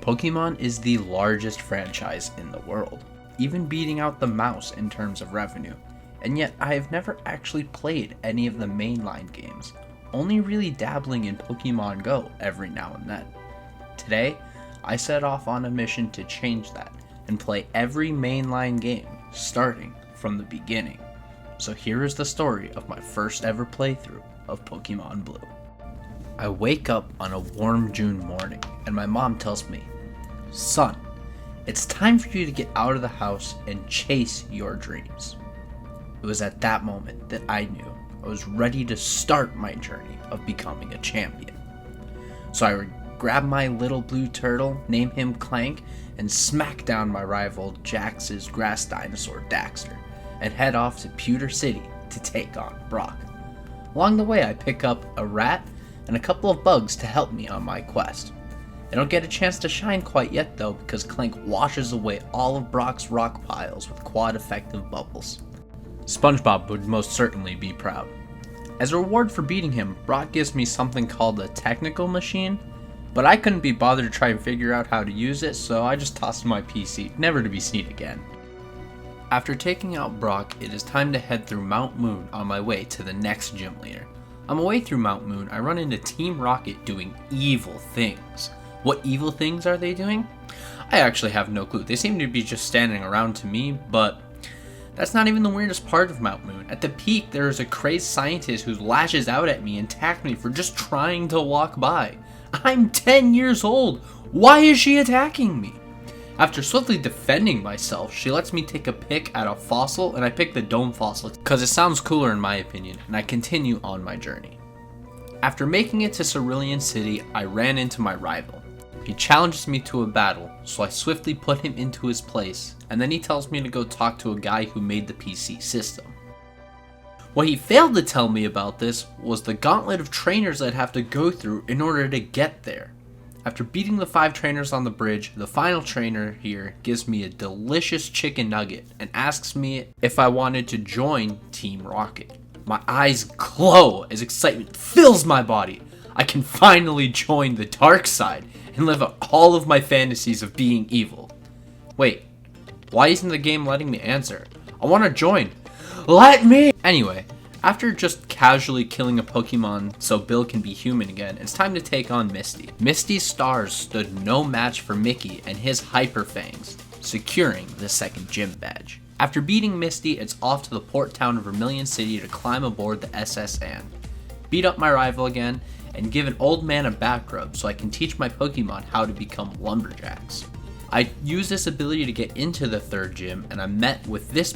Pokemon is the largest franchise in the world, even beating out the mouse in terms of revenue, and yet I have never actually played any of the mainline games, only really dabbling in Pokemon Go every now and then. Today, I set off on a mission to change that and play every mainline game, starting from the beginning. So here is the story of my first ever playthrough of Pokemon Blue. I wake up on a warm June morning and my mom tells me, "Son, it's time for you to get out of the house and chase your dreams." It was at that moment that I knew I was ready to start my journey of becoming a champion. So I would grab my little blue turtle, name him Clank, and smack down my rival Jax's grass dinosaur Daxter, and head off to Pewter City to take on Brock. Along the way I pick up a rat and a couple of bugs to help me on my quest. I don't get a chance to shine quite yet though, because Clank washes away all of Brock's rock piles with quad effective bubbles. SpongeBob would most certainly be proud. As a reward for beating him, Brock gives me something called a technical machine, but I couldn't be bothered to try and figure out how to use it, so I just tossed my PC, never to be seen again. After taking out Brock, it is time to head through Mount Moon on my way to the next gym leader. On my way through Mount Moon, I run into Team Rocket doing evil things. What evil things are they doing? I actually have no clue. They seem to be just standing around to me, but that's not even the weirdest part of Mount Moon. At the peak, there is a crazed scientist who lashes out at me and attacks me for just trying to walk by. I'm 10 years old. Why is she attacking me? After swiftly defending myself, she lets me take a pick at a fossil, and I pick the dome fossil because it sounds cooler in my opinion, and I continue on my journey. After making it to Cerulean City, I ran into my rival. He challenges me to a battle, so I swiftly put him into his place, and then he tells me to go talk to a guy who made the PC system. What he failed to tell me about this was the gauntlet of trainers I'd have to go through in order to get there. After beating the 5 trainers on the bridge, the final trainer here gives me a delicious chicken nugget and asks me if I wanted to join Team Rocket. My eyes glow as excitement fills my body. I can finally join the dark side and live out all of my fantasies of being evil. Wait, why isn't the game letting me answer? I want to join. Let me! Anyway, after just casually killing a Pokemon so Bill can be human again, it's time to take on Misty. Misty's stars stood no match for Mickey and his Hyper Fangs, securing the second gym badge. After beating Misty, it's off to the port town of Vermilion City to climb aboard the SS Anne, beat up my rival again, and give an old man a back rub so I can teach my Pokemon how to become lumberjacks. I use this ability to get into the third gym, and I'm met with this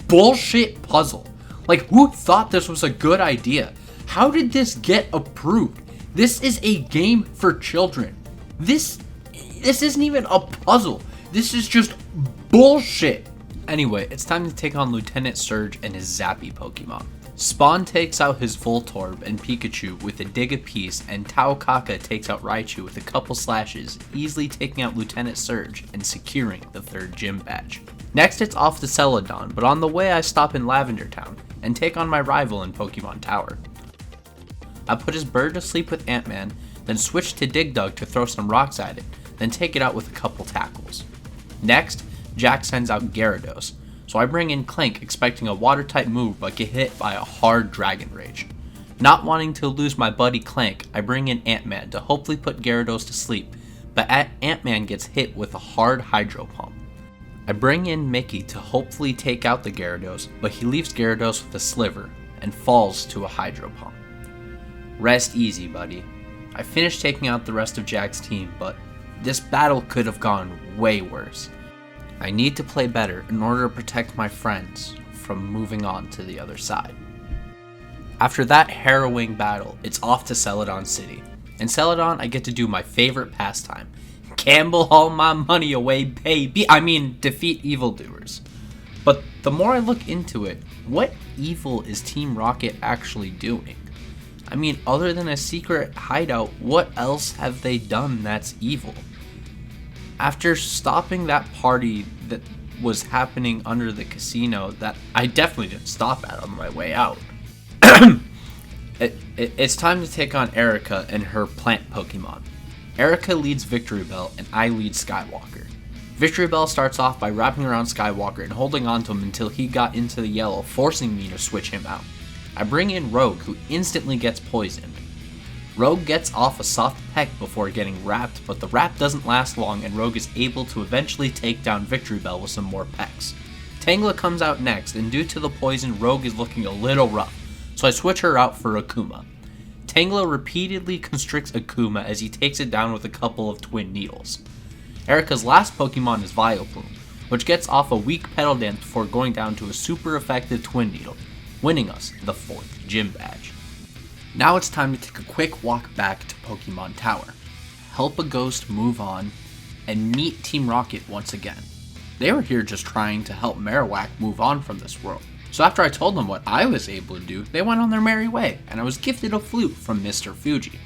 bullshit puzzle. Like, who thought this was a good idea? How did this get approved? This is a game for children. This isn't even a puzzle. This is just bullshit. Anyway, it's time to take on Lieutenant Surge and his Zappy Pokemon. Spawn takes out his Voltorb and Pikachu with a dig apiece, and Taokaka takes out Raichu with a couple slashes, easily taking out Lieutenant Surge and securing the third gym badge. Next, it's off to Celadon, but on the way I stop in Lavender Town and take on my rival in Pokemon Tower. I put his bird to sleep with Ant-Man, then switch to Dig-Dug to throw some rocks at it, then take it out with a couple tackles. Next, Jack sends out Gyarados, so I bring in Clank expecting a water-type move but get hit by a hard Dragon Rage. Not wanting to lose my buddy Clank, I bring in Ant-Man to hopefully put Gyarados to sleep, but Ant-Man gets hit with a hard Hydro Pump. I bring in Mickey to hopefully take out the Gyarados, but he leaves Gyarados with a sliver and falls to a Hydro Pump. Rest easy, buddy. I finished taking out the rest of Jack's team, but this battle could have gone way worse. I need to play better in order to protect my friends from moving on to the other side. After that harrowing battle, it's off to Celadon City. In Celadon, I get to do my favorite pastime. Gamble all my money away, baby. Defeat evildoers. But the more I look into it, what evil is Team Rocket actually doing? Other than a secret hideout, what else have they done that's evil? After stopping that party that was happening under the casino that I definitely didn't stop at on my way out, it's time to take on Erica and her plant Pokemon. Erica leads Victory Bell and I lead Skywalker. Victory Bell starts off by wrapping around Skywalker and holding onto him until he got into the yellow, forcing me to switch him out. I bring in Rogue, who instantly gets poisoned. Rogue gets off a soft peck before getting wrapped, but the wrap doesn't last long and Rogue is able to eventually take down Victory Bell with some more pecks. Tangela comes out next, and due to the poison, Rogue is looking a little rough, so I switch her out for Akuma. Tangela repeatedly constricts Akuma as he takes it down with a couple of twin needles. Erica's last Pokemon is Vileplume, which gets off a weak Petal Dance before going down to a super effective Twin Needle, winning us the 4th gym badge. Now it's time to take a quick walk back to Pokemon Tower, help a ghost move on, and meet Team Rocket once again. They were here just trying to help Marowak move on from this world, so after I told them what I was able to do, they went on their merry way, and I was gifted a flute from Mr. Fuji.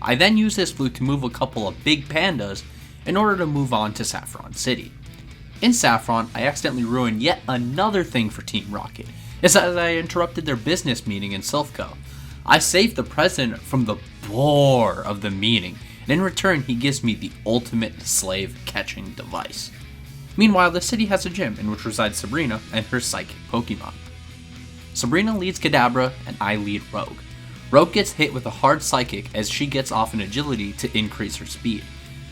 I then used this flute to move a couple of big pandas in order to move on to Saffron City. In Saffron, I accidentally ruined yet another thing for Team Rocket, as I interrupted their business meeting in Silphco. I saved the president from the bore of the meeting, and in return he gives me the ultimate slave catching device. Meanwhile, the city has a gym in which resides Sabrina and her psychic Pokemon. Sabrina leads Kadabra and I lead Rogue. Rogue gets hit with a hard psychic as she gets off an agility to increase her speed.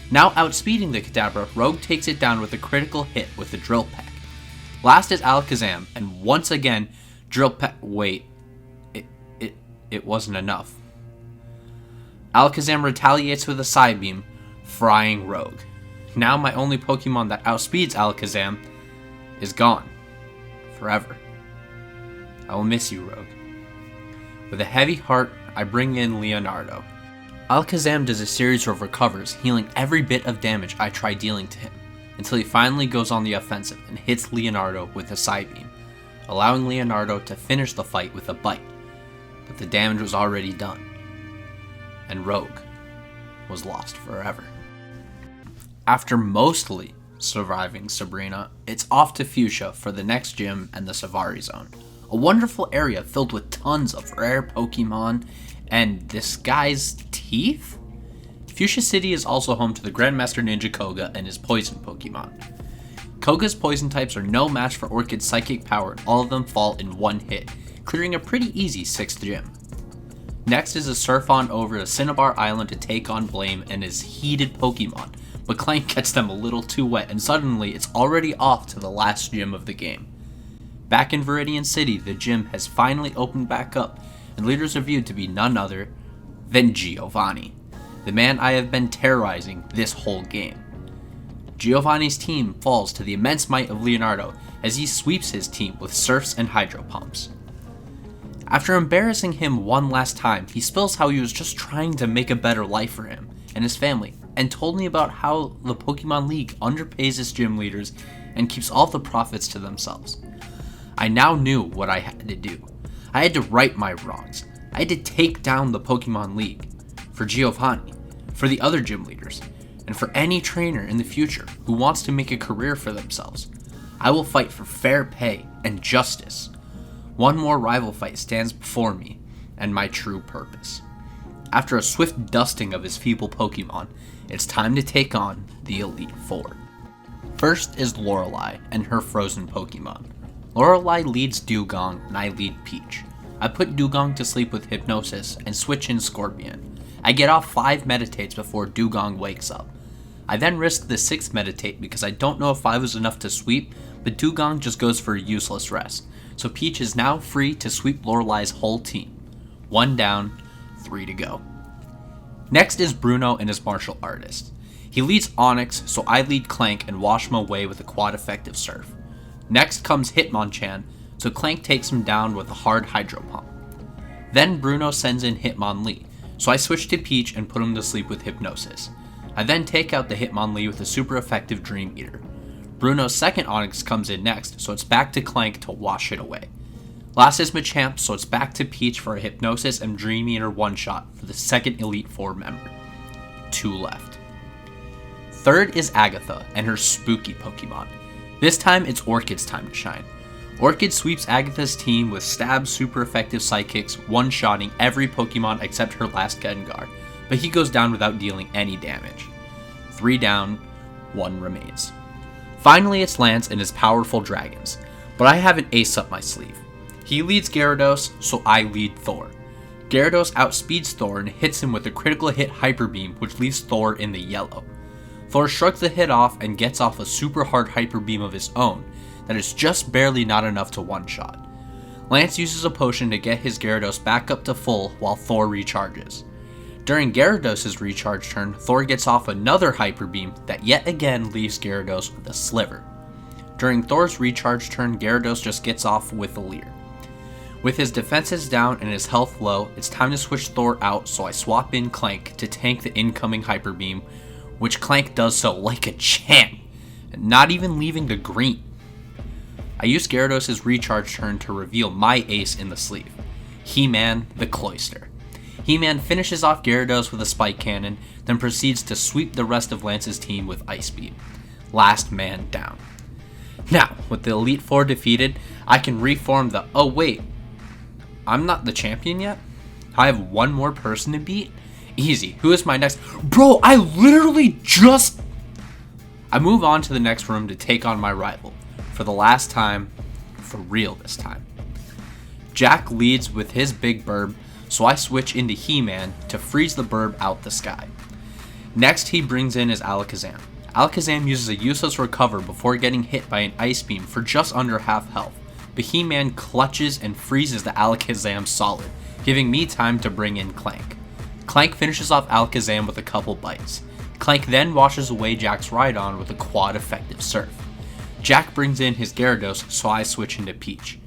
Now outspeeding the Kadabra, Rogue takes it down with a critical hit with the Drill Peck. Last is Alakazam, and once again, Drill Peck. Wait, it wasn't enough. Alakazam retaliates with a Psybeam, frying Rogue. Now my only Pokemon that outspeeds Alakazam is gone. Forever. I will miss you, Rogue. With a heavy heart, I bring in Leonardo. Alakazam does a series of recovers, healing every bit of damage I try dealing to him, until he finally goes on the offensive and hits Leonardo with a Psybeam, allowing Leonardo to finish the fight with a bite, but the damage was already done, and Rogue was lost forever. After mostly surviving Sabrina, it's off to Fuchsia for the next gym and the Savari Zone, a wonderful area filled with tons of rare Pokemon and this guy's teeth? Fuchsia City is also home to the Grandmaster Ninja Koga and his poison Pokemon. Koga's poison types are no match for Orchid's psychic power, and all of them fall in one hit, clearing a pretty easy 6th gym. Next is a surf on over to Cinnabar Island to take on Blame and his heated Pokemon, but Clank gets them a little too wet and suddenly it's already off to the last gym of the game. Back in Viridian City, the gym has finally opened back up, and leaders are viewed to be none other than Giovanni, the man I have been terrorizing this whole game. Giovanni's team falls to the immense might of Leonardo as he sweeps his team with surfs and hydro pumps. After embarrassing him one last time, he spills how he was just trying to make a better life for him and his family, and told me about how the Pokemon League underpays its gym leaders and keeps all the profits to themselves. I now knew what I had to do. I had to right my wrongs. I had to take down the Pokemon League. For Giovanni, for the other gym leaders, and for any trainer in the future who wants to make a career for themselves. I will fight for fair pay and justice. One more rival fight stands before me, and my true purpose. After a swift dusting of his feeble Pokemon, it's time to take on the Elite Four. First is Lorelei and her frozen Pokemon. Lorelei leads Dugong and I lead Peach. I put Dugong to sleep with Hypnosis and switch in Scorpion. I get off 5 meditates before Dugong wakes up. I then risk the 6th meditate because I don't know if 5 was enough to sweep, but Dugong just goes for a useless rest. So Peach is now free to sweep Lorelei's whole team. 1 down, 3 to go. Next is Bruno and his martial artist. He leads Onyx, so I lead Clank and wash him away with a quad effective surf. Next comes Hitmonchan, so Clank takes him down with a hard hydro pump. Then Bruno sends in Hitmonlee, so I switch to Peach and put him to sleep with Hypnosis. I then take out the Hitmonlee with a super effective Dream Eater. Bruno's second Onyx comes in next, so it's back to Clank to wash it away. Last is Machamp, so it's back to Peach for a Hypnosis and Dream Eater one-shot for the second Elite Four member. 2 left. Third is Agatha and her spooky Pokemon. This time it's Orchid's time to shine. Orchid sweeps Agatha's team with stab super effective psychics, one-shotting every Pokemon except her last Gengar, but he goes down without dealing any damage. 3 down, 1 remains. Finally, it's Lance and his powerful dragons, but I have an ace up my sleeve. He leads Gyarados, so I lead Thor. Gyarados outspeeds Thor and hits him with a critical hit Hyper Beam, which leaves Thor in the yellow. Thor shrugs the hit off and gets off a super hard Hyper Beam of his own that is just barely not enough to one-shot. Lance uses a potion to get his Gyarados back up to full while Thor recharges. During Gyarados' recharge turn, Thor gets off another Hyper Beam that yet again leaves Gyarados with a sliver. During Thor's recharge turn, Gyarados just gets off with a Leer. With his defenses down and his health low, it's time to switch Thor out, so I swap in Clank to tank the incoming Hyper Beam, which Clank does so like a champ, not even leaving the green. I use Gyarados' recharge turn to reveal my ace in the sleeve, He-Man the Cloyster. He-Man finishes off Gyarados with a Spike Cannon, then proceeds to sweep the rest of Lance's team with Ice Beam. Last man down. Now, with the Elite Four defeated, I can reform the oh wait, I'm not the champion yet? I have one more person to beat? Easy. Who is my next? Bro, I literally just... I move on to the next room to take on my rival. For the last time. For real this time. Jack leads with his big burb, so I switch into He-Man to freeze the burb out the sky. Next, he brings in his Alakazam. Alakazam uses a useless recover before getting hit by an Ice Beam for just under half health. But He-Man clutches and freezes the Alakazam solid, giving me time to bring in Clank. Clank finishes off Alakazam with a couple bites. Clank then washes away Jack's Rhydon with a quad effective Surf. Jack brings in his Gyarados, so I switch into Peach.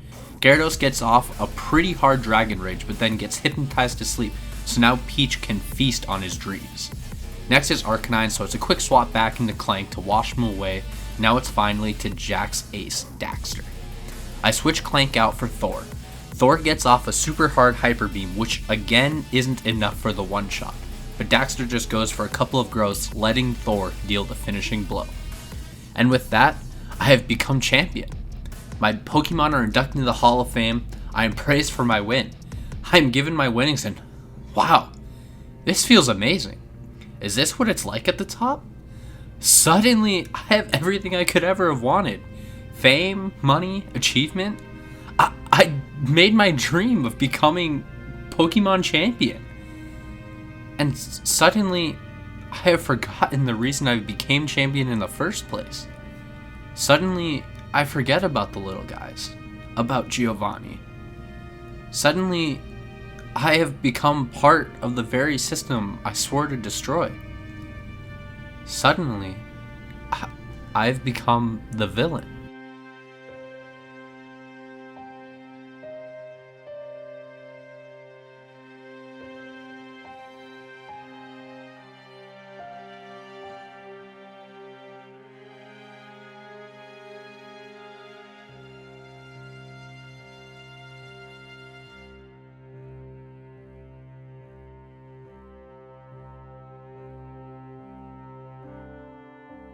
Gyarados gets off a pretty hard Dragon Rage, but then gets hypnotized to sleep, so now Peach can feast on his dreams. Next is Arcanine, so it's a quick swap back into Clank to wash him away. Now it's finally to Jack's ace, Daxter. I switch Clank out for Thor. Thor gets off a super hard Hyper Beam, which again isn't enough for the one shot, but Daxter just goes for a couple of growths, letting Thor deal the finishing blow. And with that, I have become champion. My Pokemon are inducted into the Hall of Fame. I am praised for my win. I am given my winnings and wow, this feels amazing. Is this what it's like at the top? Suddenly, I have everything I could ever have wanted. Fame, money, achievement. I made my dream of becoming Pokemon champion. And suddenly, I have forgotten the reason I became champion in the first place. Suddenly, I forget about the little guys, about Giovanni. Suddenly, I have become part of the very system I swore to destroy. Suddenly, I've become the villain.